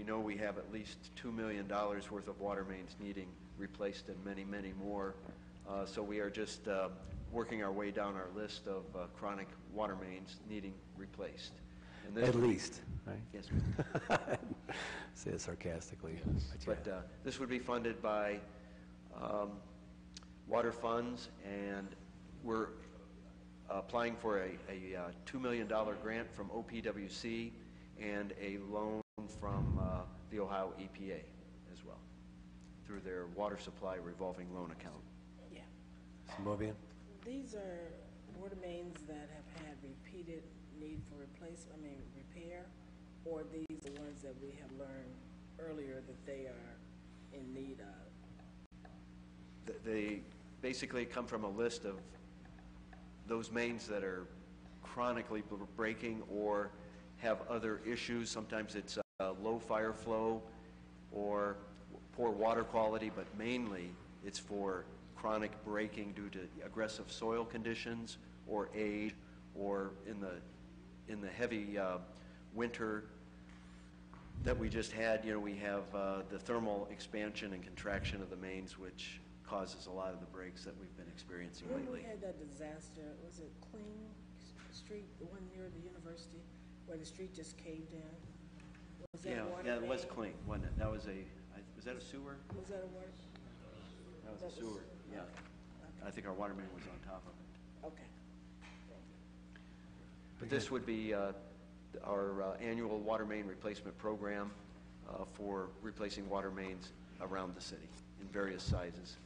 know we have at least $2 million worth of water mains needing replaced and many, many more. So we are just working our way down our list of chronic water mains needing replaced. And at least, right? Yes. Say it sarcastically. Yes. But this would be funded by water funds, and we're applying for a $2 million grant from OPWC and a loan from the Ohio EPA as well through their water supply revolving loan account. Yeah. Mobian? These are water mains that have had repeated need for repair, or these are ones that we have learned earlier that they are in need of? They basically come from a list of those mains that are chronically breaking or have other issues. Sometimes it's low fire flow or poor water quality, but mainly it's for chronic breaking due to aggressive soil conditions or age, or in the heavy winter that we just had. We have the thermal expansion and contraction of the mains, which causes a lot of the breaks that we've been experiencing lately. When we had that disaster, was it Clean Street, the one near the university, where the street just caved in? Was that water it main? was clean, wasn't it? That was was that a sewer? Was that a water? That was a sewer, yeah. Okay. I think our water main was on top of it. Okay. But this would be our annual water main replacement program for replacing water mains around the city in various sizes.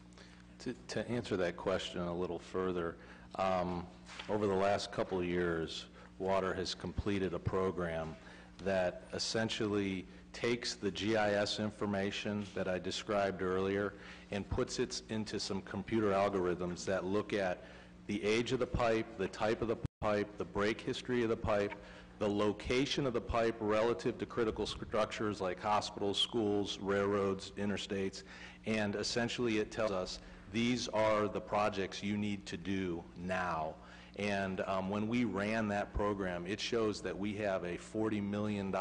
To answer that question a little further, over the last couple of years, Water has completed a program that essentially takes the GIS information that I described earlier and puts it into some computer algorithms that look at the age of the pipe, the type of the pipe, the break history of the pipe, the location of the pipe relative to critical structures like hospitals, schools, railroads, interstates, and essentially it tells us these are the projects you need to do now. And when we ran that program, it shows that we have a $40 million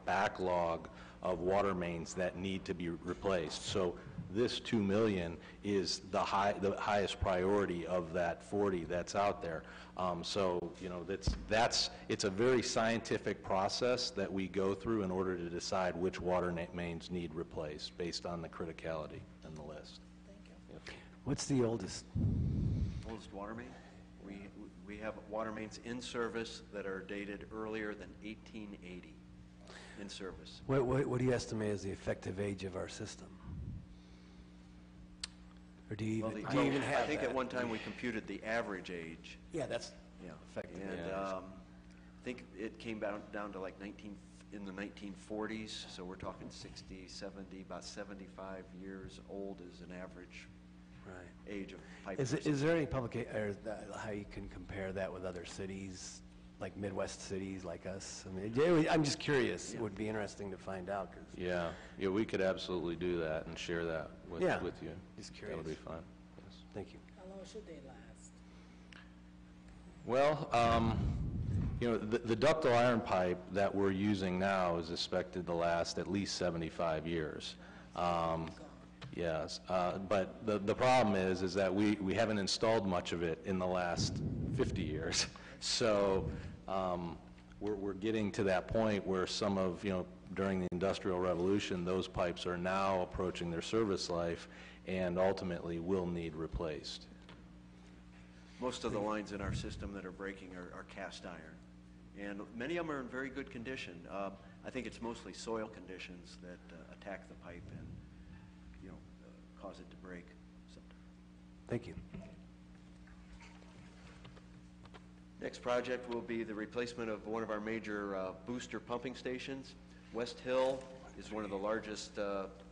backlog of water mains that need to be replaced. So this $2 million is the highest priority of that 40 that's out there. So it's a very scientific process that we go through in order to decide which water mains need replaced based on the criticality in the list. Thank you. Yep. What's the oldest? Oldest water main? We have water mains in service that are dated earlier than 1880 in service. What do you estimate is the effective age of our system? Or do you even have I think that? at one time we computed the average age. Yeah, that's effective And age. I think it came down to like in the 1940s, so we're talking 60, 70, about 75 years old is an average age of pipe. Is there any or how you can compare that with other cities, like Midwest cities like us? I mean, I'm just curious. It would be interesting to find out. Yeah, we could absolutely do that and share that with you. Just curious. That would be fun. Yes. Thank you. How long should they last? Well, the ductile iron pipe that we're using now is expected to last at least 75 years. Yes, but the problem is that we haven't installed much of it in the last 50 years. So we're getting to that point where some of, during the Industrial Revolution, those pipes are now approaching their service life and ultimately will need replaced. Most of the lines in our system that are breaking are cast iron, and many of them are in very good condition. I think it's mostly soil conditions that attack the pipe and cause it to break. So. Thank you. Next project will be the replacement of one of our major booster pumping stations. West Hill is one of the largest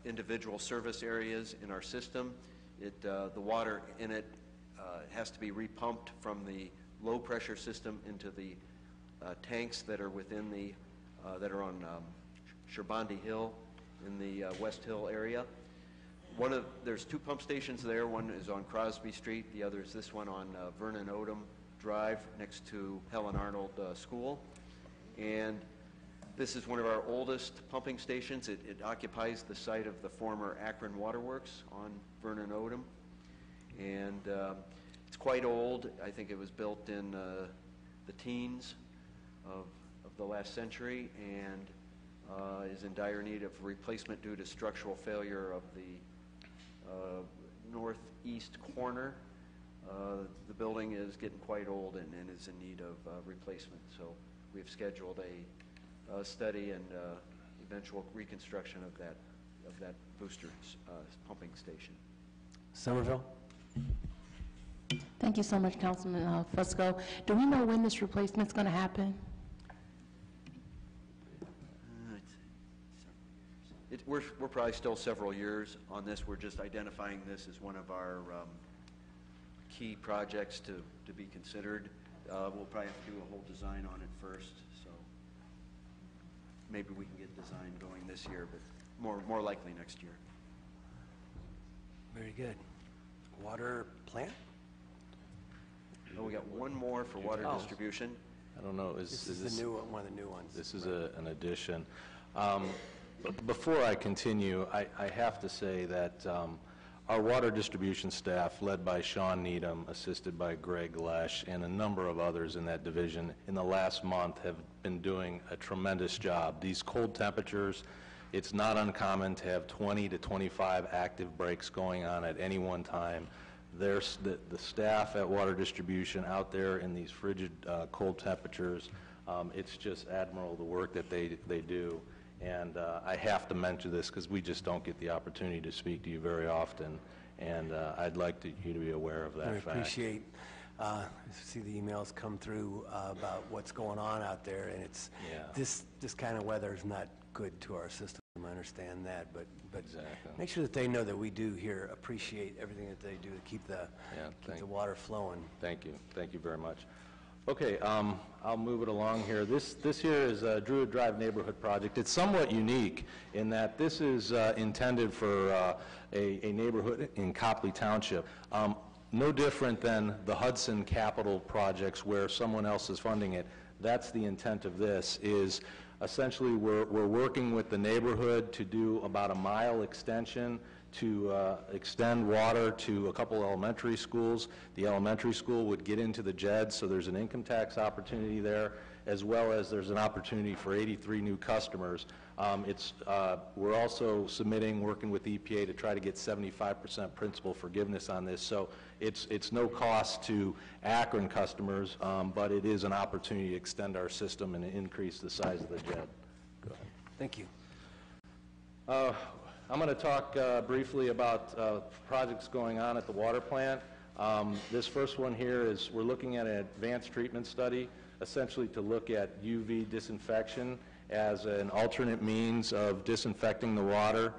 individual service areas in our system. The water in it has to be repumped from the low pressure system into the tanks that are within that are on Sherbandi Hill in the West Hill area. There's two pump stations there. One is on Crosby Street. The other is this one on Vernon Odom Drive next to Helen Arnold School. And This is one of our oldest pumping stations. It occupies the site of the former Akron Waterworks on Vernon Odom. And it's quite old. I think it was built in the teens of the last century, and is in dire need of replacement due to structural failure of the northeast corner. The building is getting quite old and is in need of replacement. So we've scheduled a study and eventual reconstruction of that booster pumping station. Somerville? Thank you so much, Councilman Fusco. Do we know when this replacement's going to happen? We're probably still several years on this. We're just identifying this as one of our key projects to be considered. We'll probably have to do a whole design on it first, so maybe we can get design going this year, but more likely next year. Very good. Water plant? Oh, we got one more for water distribution. I don't know, This is the new one, one of the new ones. This is an addition. But before I continue, I have to say that our water distribution staff, led by Sean Needham, assisted by Greg Lesh, and a number of others in that division, in the last month have been doing a tremendous job. These cold temperatures, it's not uncommon to have 20 to 25 active breaks going on at any one time. The staff at water distribution out there in these frigid cold temperatures, it's just admirable the work that they do. And I have to mention this because we just don't get the opportunity to speak to you very often, and I'd like you to be aware of that fact. I appreciate, see the emails come through about what's going on out there, and it's, this kind of weather is not good to our system. I understand that, but Exactly. make sure that they know that we do here appreciate everything that they do to keep the water flowing. Thank you very much. Okay, I'll move it along here. This here is a Druid Drive neighborhood project. It's somewhat unique in that this is intended for a neighborhood in Copley Township. No different than the Hudson Capital projects where someone else is funding it. That's the intent of this, is essentially we're working with the neighborhood to do about a mile extension to extend water to a couple elementary schools. The elementary school would get into the JED, so there's an income tax opportunity there, as well as there's an opportunity for 83 new customers. We're also submitting, working with EPA to try to get 75% principal forgiveness on this. So it's no cost to Akron customers, but it is an opportunity to extend our system and increase the size of the JED. Go ahead. Thank you. I'm going to talk briefly about projects going on at the water plant. This first one here is we're looking at an advanced treatment study, essentially to look at UV disinfection as an alternate means of disinfecting the water.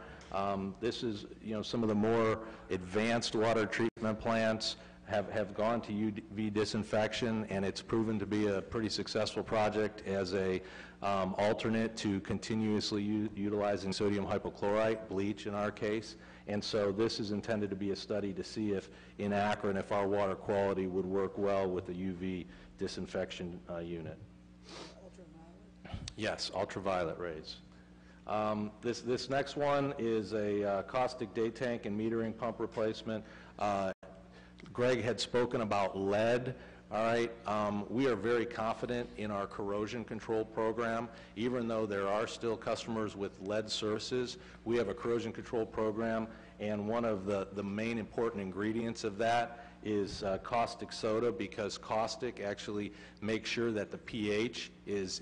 This is, some of the more advanced water treatment plants have gone to UV disinfection, and it's proven to be a pretty successful project as a alternate to continuously utilizing sodium hypochlorite, bleach in our case. And so this is intended to be a study to see if in Akron, if our water quality would work well with the UV disinfection unit. Ultraviolet? Yes, ultraviolet rays. This next one is a caustic day tank and metering pump replacement. Greg had spoken about lead. All right, we are very confident in our corrosion control program. Even though there are still customers with lead services, we have a corrosion control program, and one of the main important ingredients of that is caustic soda, because caustic actually makes sure that the pH is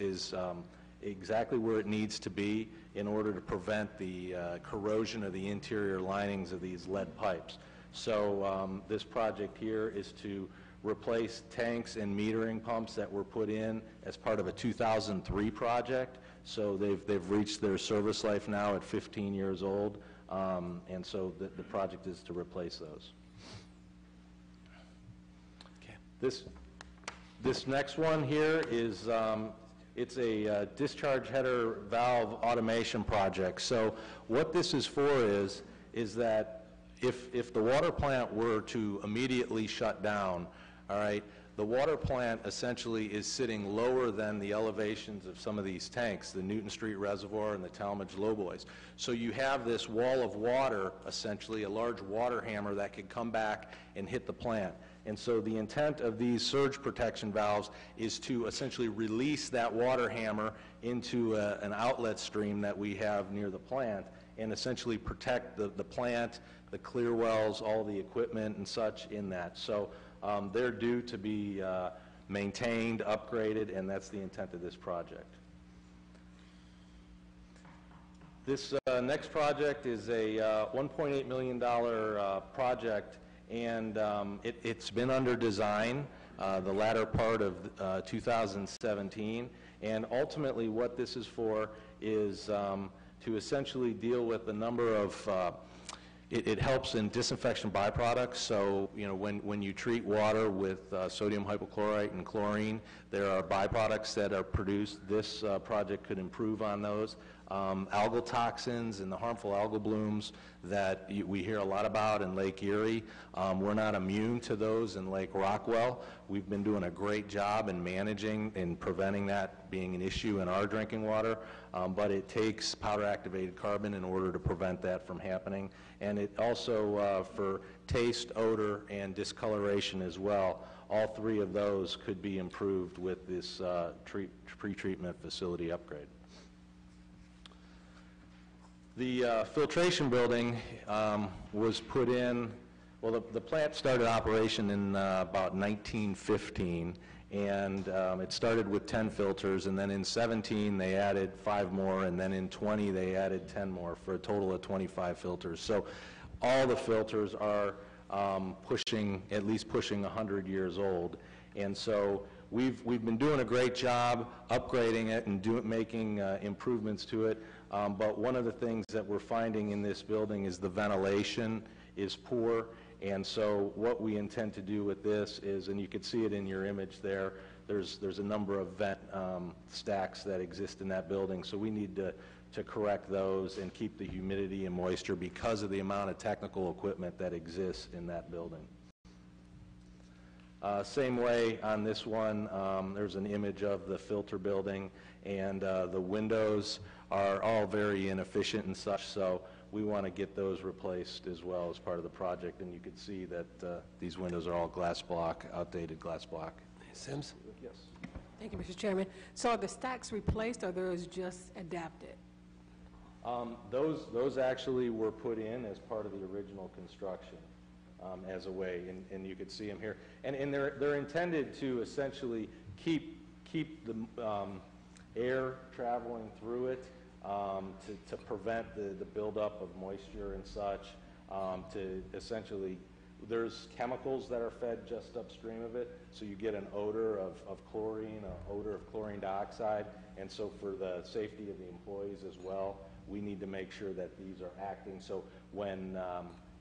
exactly where it needs to be in order to prevent the corrosion of the interior linings of these lead pipes. So this project here is to replace tanks and metering pumps that were put in as part of a 2003 project. So they've reached their service life now at 15 years old, and so the project is to replace those. Okay. This next one here is it's a discharge header valve automation project. So what this is for is that if the water plant were to immediately shut down, all right, the water plant essentially is sitting lower than the elevations of some of these tanks, the Newton Street Reservoir and the Talmadge Lowboys. So you have this wall of water, essentially a large water hammer that could come back and hit the plant. And so the intent of these surge protection valves is to essentially release that water hammer into an outlet stream that we have near the plant and essentially protect the plant, the clear wells, all the equipment and such in that. So they're due to be maintained, upgraded, and that's the intent of this project. This next project is a $1.8 million project, and it's been under design the latter part of 2017, and ultimately what this is for is to essentially deal with a number of it helps in disinfection byproducts. So, you know, when you treat water with sodium hypochlorite and chlorine, there are byproducts that are produced. This project could improve on those. Algal toxins and the harmful algal blooms that we hear a lot about in Lake Erie, we're not immune to those in Lake Rockwell. We've been doing a great job in managing and preventing that being an issue in our drinking water, but it takes powder activated carbon in order to prevent that from happening. And it also, for taste, odor, and discoloration as well, all three of those could be improved with this pre-treatment facility upgrade. The filtration building was put in, well, the plant started operation in about 1915, and it started with 10 filters, and then in 17 they added 5 more, and then in 20 they added 10 more, for a total of 25 filters. So all the filters are at least pushing 100 years old, and so we've been doing a great job upgrading it and making improvements to it. But one of the things that we're finding in this building is the ventilation is poor, and so what we intend to do with this is, and you can see it in your image there, there's a number of vent stacks that exist in that building, so we need to correct those and keep the humidity and moisture because of the amount of technical equipment that exists in that building. Same way on this one, there's an image of the filter building, and the windows are all very inefficient and such, so we want to get those replaced as well as part of the project. And you can see that these windows are all glass block, outdated glass block. Sims? Yes. Thank you, Mr. Chairman. So are the stacks replaced, or those just adapted? Those actually were put in as part of the original construction as a way, and you could see them here. And they're intended to essentially keep the air traveling through it, to prevent the buildup of moisture and such, to essentially, there's chemicals that are fed just upstream of it, so you get an odor of chlorine, an odor of chlorine dioxide, and so for the safety of the employees as well, we need to make sure that these are acting. So when,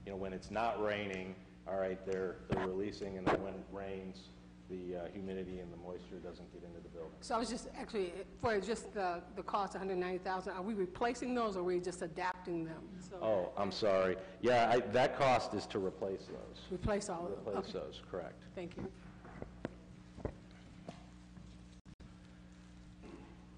when it's not raining, all right, they're releasing, and then when it rains, the humidity and the moisture doesn't get into the building. So I was just actually, for just the cost, $190,000, are we replacing those, or are we just adapting them? So oh, I'm sorry. Yeah, that cost is to replace those. replace all of them? Replace Okay. those, correct. Thank you.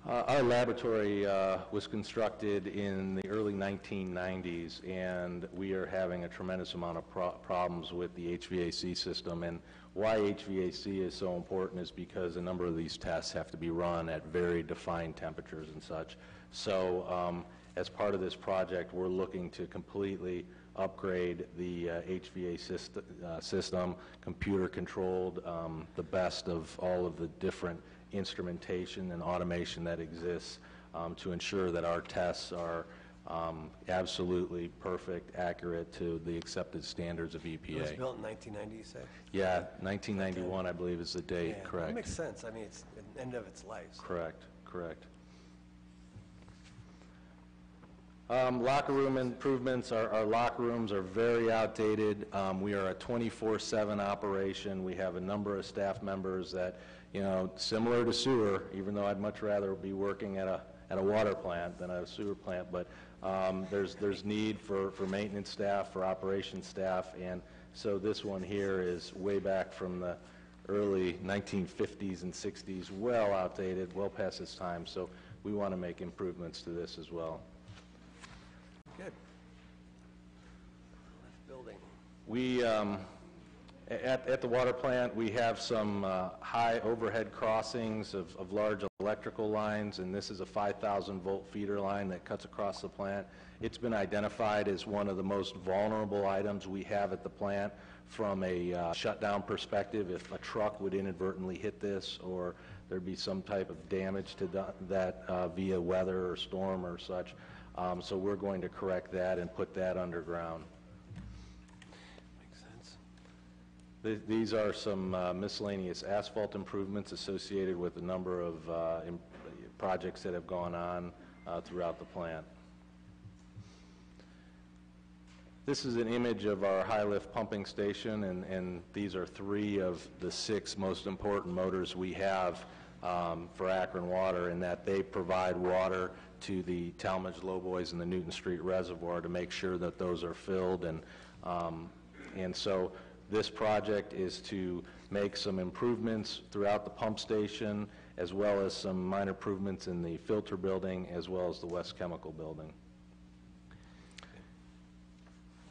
Our laboratory was constructed in the early 1990s, and we are having a tremendous amount of problems with the HVAC system. And why HVAC is so important is because a number of these tests have to be run at very defined temperatures and such. So as part of this project, we're looking to completely upgrade the HVAC system, computer controlled, the best of all of the different instrumentation and automation that exists to ensure that our tests are absolutely perfect, accurate to the accepted standards of EPA. It was built in 1990, you say? Yeah, 1991, I believe, is the date, Yeah, correct. that makes sense. I mean, it's the end of its life. So. Correct, correct. Locker room improvements. Our locker rooms are very outdated. We are a 24/7 operation. We have a number of staff members that, similar to sewer, even though I'd much rather be working at a water plant than at a sewer plant, but there's need for maintenance staff, for operations staff, and so this one here is way back from the early 1950s and 60s, well outdated, well past its time, so we want to make improvements to this as well. Good. Building. We, at the water plant, we have some high overhead crossings of large electrical lines, and this is a 5,000 volt feeder line that cuts across the plant. It's been identified as one of the most vulnerable items we have at the plant from a shutdown perspective. If a truck would inadvertently hit this, or there'd be some type of damage to that via weather or storm or such. So we're going to correct that and put that underground. These are some miscellaneous asphalt improvements associated with a number of projects that have gone on throughout the plant. This is an image of our high lift pumping station, and these are 3 of the 6 most important motors we have for Akron Water, in that they provide water to the Talmadge Lowboys and the Newton Street Reservoir to make sure that those are filled, and so this project is to make some improvements throughout the pump station, as well as some minor improvements in the filter building, as well as the West Chemical building.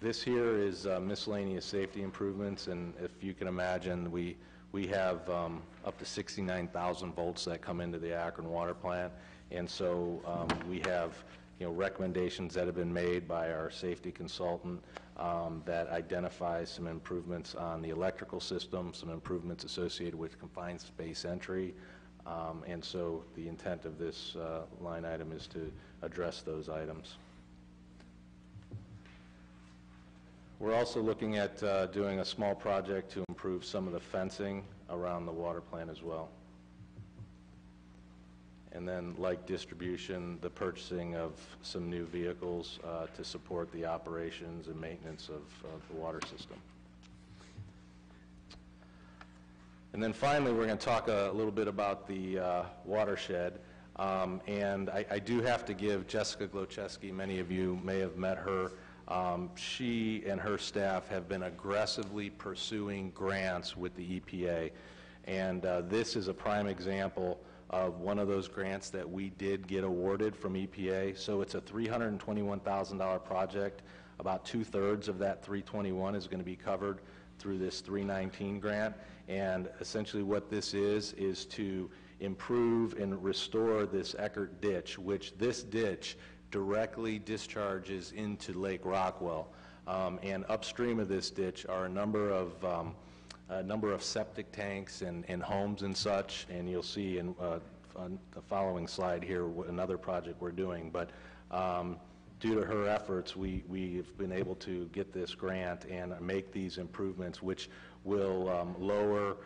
This here is miscellaneous safety improvements, and if you can imagine, we have up to 69,000 volts that come into the Akron water plant, and so we have recommendations that have been made by our safety consultant that identifies some improvements on the electrical system, some improvements associated with confined space entry, and so the intent of this line item is to address those items. We're also looking at doing a small project to improve some of the fencing around the water plant as well. And then, like distribution, the purchasing of some new vehicles to support the operations and maintenance of the water system. And then finally, we're going to talk a little bit about the watershed. And I do have to give Jessica Glocheski, many of you may have met her. She and her staff have been aggressively pursuing grants with the EPA. And this is a prime example of one of those grants that we did get awarded from EPA. So it's a $321,000 project. About 2/3 of that $321,000 is going to be covered through this $319,000 grant. And essentially what this is to improve and restore this Eckert ditch, which this ditch directly discharges into Lake Rockwell. And upstream of this ditch are a number of septic tanks and homes and such, and you'll see in on the following slide here another project we're doing. But due to her efforts, we've been able to get this grant and make these improvements, which will lower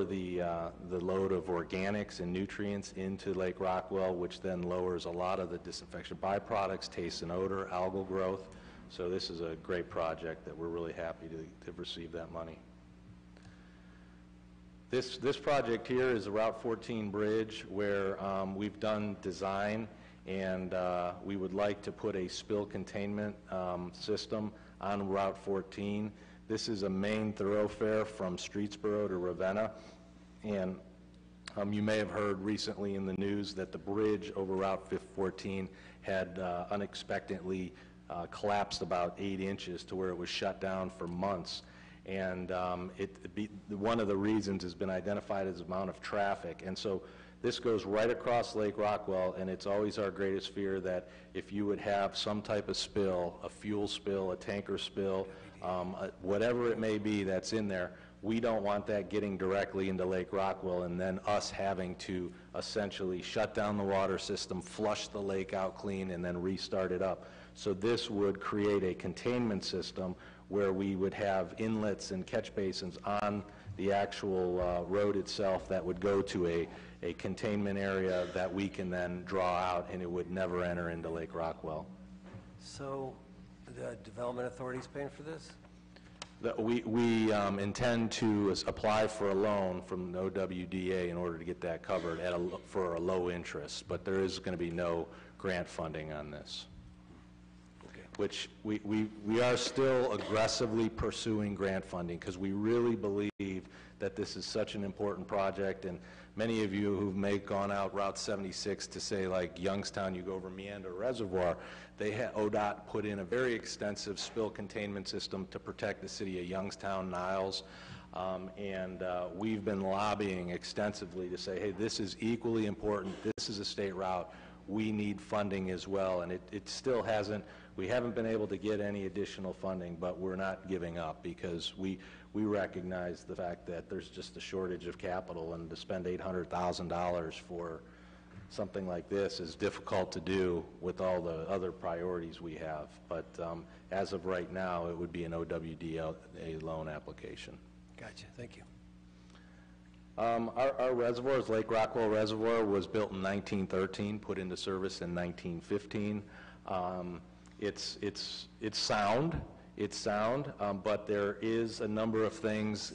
the load of organics and nutrients into Lake Rockwell, which then lowers a lot of the disinfection byproducts, taste and odor, algal growth. So this is a great project that we're really happy to receive that money. This project here is a Route 14 bridge where we've done design, and we would like to put a spill containment system on Route 14. This is a main thoroughfare from Streetsboro to Ravenna, and you may have heard recently in the news that the bridge over Route 14 had unexpectedly collapsed about 8 inches to where it was shut down for months. And one of the reasons has been identified as the amount of traffic. And so this goes right across Lake Rockwell, and it's always our greatest fear that if you would have some type of spill, a fuel spill, a tanker spill, whatever it may be that's in there, we don't want that getting directly into Lake Rockwell and then us having to essentially shut down the water system, flush the lake out clean, and then restart it up. So this would create a containment system where we would have inlets and catch basins on the actual road itself that would go to a containment area that we can then draw out, and it would never enter into Lake Rockwell. So the Development Authority's paying for this? We intend to apply for a loan from the OWDA in order to get that covered for a low interest, but there is going to be no grant funding on this. Okay. which we are still aggressively pursuing grant funding because we really believe that this is such an important project. And many of you who may have gone out Route 76 to say like Youngstown, you go over Meander Reservoir, ODOT put in a very extensive spill containment system to protect the city of Youngstown, Niles. We've been lobbying extensively to say, hey, this is equally important. This is a state route. We need funding as well. And it still hasn't, we haven't been able to get any additional funding, but we're not giving up because we recognize the fact that there's just a shortage of capital, and to spend $800,000 for something like this is difficult to do with all the other priorities we have. But as of right now, it would be an OWDA loan application. Gotcha, thank you. Our reservoirs, Lake Rockwell Reservoir, was built in 1913, put into service in 1915. It's sound, but there is a number of things,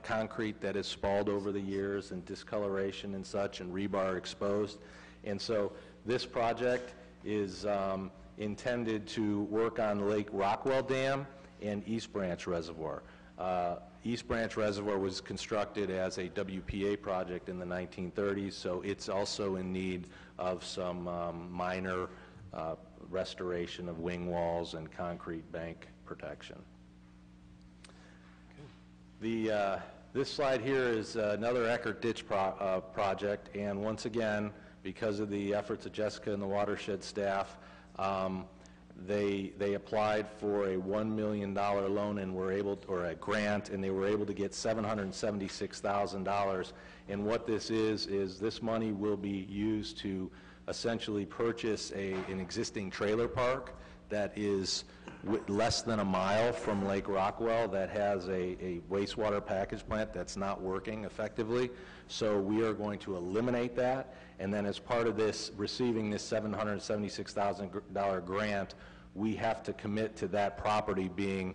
concrete that is spalled over the years, and discoloration and such, and rebar exposed. And so this project is intended to work on Lake Rockwell Dam and East Branch Reservoir. East Branch Reservoir was constructed as a WPA project in the 1930s, so it's also in need of some minor restoration of wing walls and concrete bank protection. This slide here is another Eckert Ditch project, and once again, because of the efforts of Jessica and the Watershed staff, they applied for a $1 million loan and were able, or a grant, and they were able to get $776,000. And what this is this money will be used to essentially purchase an existing trailer park that is less than a mile from Lake Rockwell that has a wastewater package plant that's not working effectively. So we are going to eliminate that, and then as part of this, receiving this $776,000 grant, we have to commit to that property being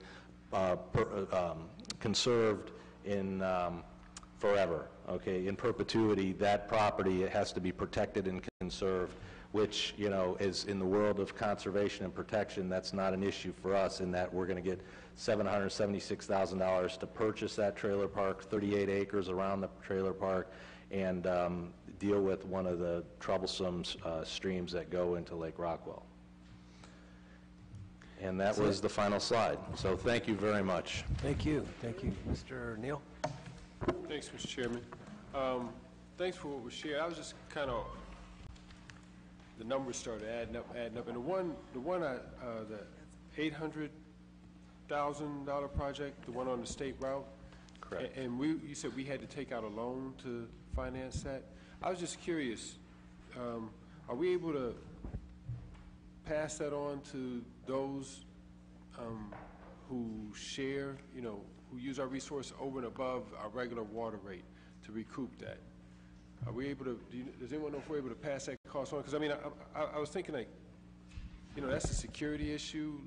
conserved in forever, okay, in perpetuity. That property, it has to be protected and conserved, which, you know, is in the world of conservation and protection, that's not an issue for us, in that we're going to get $776,000 to purchase that trailer park, 38 acres around the trailer park, and deal with one of the troublesome streams that go into Lake Rockwell. And that was the final slide. So thank you very much. Thank you. Thank you. Mr. Neal? Thanks, Mr. Chairman. Thanks for what was shared. I was just kind of, the numbers started adding up. And the $800,000 project, the one on the state route? Correct. And you said we had to take out a loan to finance that? I was just curious, are we able to pass that on to those who share, you know, who use our resource over and above our regular water rate to recoup that? Are we able to, does anyone know if we're able to pass that cost on? Because, I mean, I was thinking, like, you know, that's a security issue.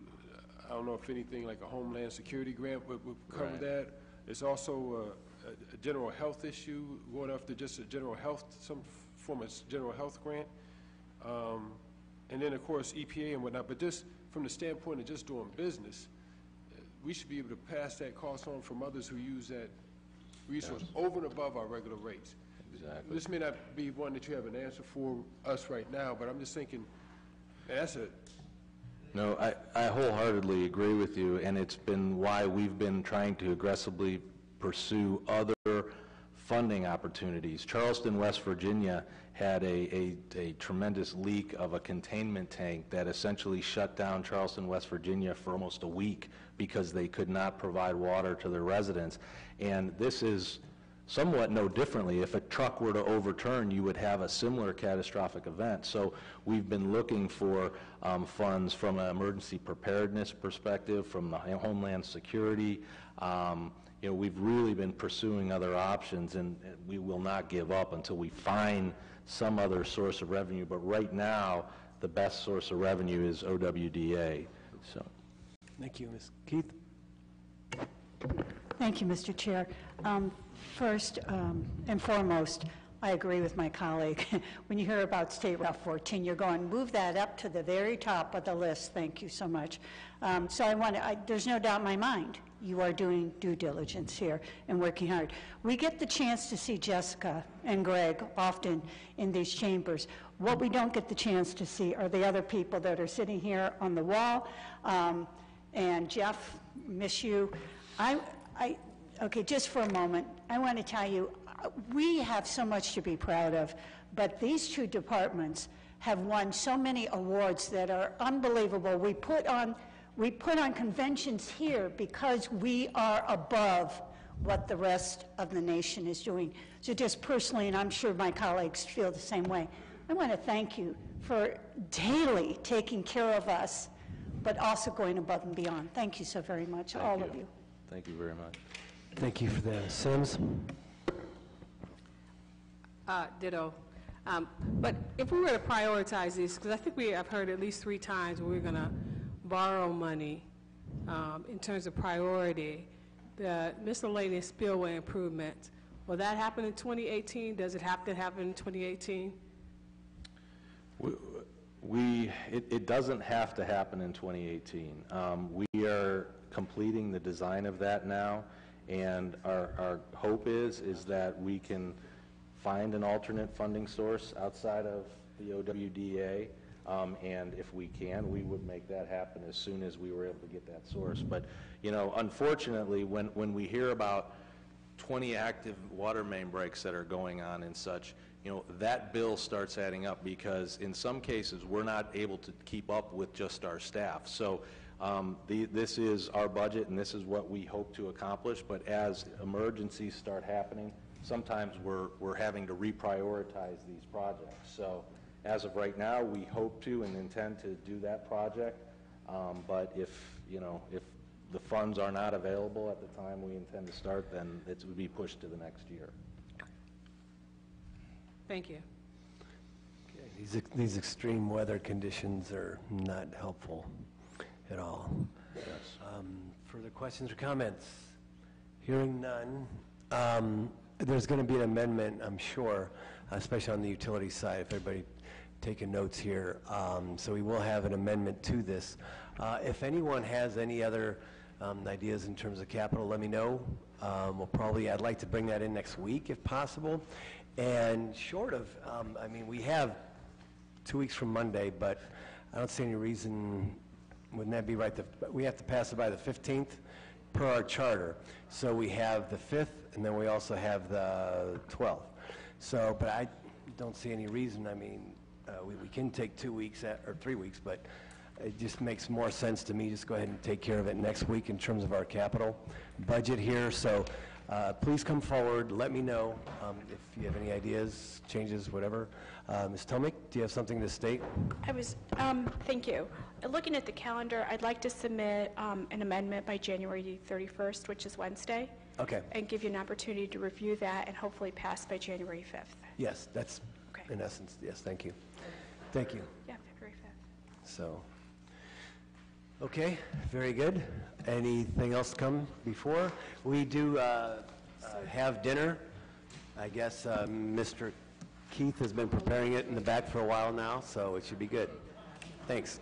I don't know if anything like a Homeland Security grant would cover that. It's also a general health issue, going after just a general health, some form of general health grant. And then, of course, EPA and whatnot. But just from the standpoint of just doing business, we should be able to pass that cost on from others who use that resource over and above our regular rates. Exactly. This may not be one that you have an answer for us right now, but I'm just thinking, that's it. No, I wholeheartedly agree with you, and it's been why we've been trying to aggressively pursue other funding opportunities. Charleston, West Virginia had a tremendous leak of a containment tank that essentially shut down Charleston, West Virginia for almost a week because they could not provide water to their residents. And this is somewhat no differently. If a truck were to overturn, you would have a similar catastrophic event. So we've been looking for funds from an emergency preparedness perspective, from the Homeland Security. You know, we've really been pursuing other options, and we will not give up until we find some other source of revenue. But right now, the best source of revenue is OWDA. So, thank you. Ms. Keith? Thank you, Mr. Chair. First and foremost, I agree with my colleague. When you hear about State Route 14, you're going, move that up to the very top of the list. Thank you so much. So there's no doubt in my mind, you are doing due diligence here and working hard. We get the chance to see Jessica and Greg often in these chambers. What we don't get the chance to see are the other people that are sitting here on the wall. And Jeff, miss you. Okay, just for a moment, I want to tell you, we have so much to be proud of, but these two departments have won so many awards that are unbelievable. We put on conventions here because we are above what the rest of the nation is doing. So just personally, and I'm sure my colleagues feel the same way, I want to thank you for daily taking care of us, but also going above and beyond. Thank you so very much, all of you. Thank you very much. Thank you for that. Sims? Ditto. But if we were to prioritize this, because I think I've heard at least 3 times where we're going to borrow money in terms of priority, the miscellaneous spillway improvement, will that happen in 2018? Does it have to happen in 2018? It doesn't have to happen in 2018. We are completing the design of that now, and our hope is that we can find an alternate funding source outside of the OWDA, and if we can, we would make that happen as soon as we were able to get that source. But, you know, unfortunately, when we hear about 20 active water main breaks that are going on and such, you know, that bill starts adding up, because in some cases, we're not able to keep up with just our staff. So this is our budget, and this is what we hope to accomplish, but as emergencies start happening, sometimes we're having to reprioritize these projects. So as of right now, we hope to and intend to do that project, but if the funds are not available at the time we intend to start, then it would be pushed to the next year. Thank you. Okay, these extreme weather conditions are not helpful at all. Yes. Further questions or comments? Hearing none. There's going to be an amendment, I'm sure, especially on the utility side, if everybody taking notes here. So we will have an amendment to this. If anyone has any other ideas in terms of capital, let me know. I'd like to bring that in next week if possible. And short of, we have 2 weeks from Monday, but I don't see any reason, wouldn't that be right? We have to pass it by the 15th per our charter. So we have the 5th, and then we also have the 12th. So, but I don't see any reason. We can take 2 weeks or 3 weeks, but it just makes more sense to me just go ahead and take care of it next week in terms of our capital budget here. So please come forward. Let me know if you have any ideas, changes, whatever. Ms. Tomic, do you have something to state? Thank you. Looking at the calendar, I'd like to submit an amendment by January 31st, which is Wednesday. Okay. And give you an opportunity to review that and hopefully pass by January 5th. Yes, that's in essence, yes, thank you. Thank you. Yeah, February 5th. So, okay, very good. Anything else come before? We do have dinner. I guess Mr. Keith has been preparing it in the back for a while now, so it should be good. Thanks.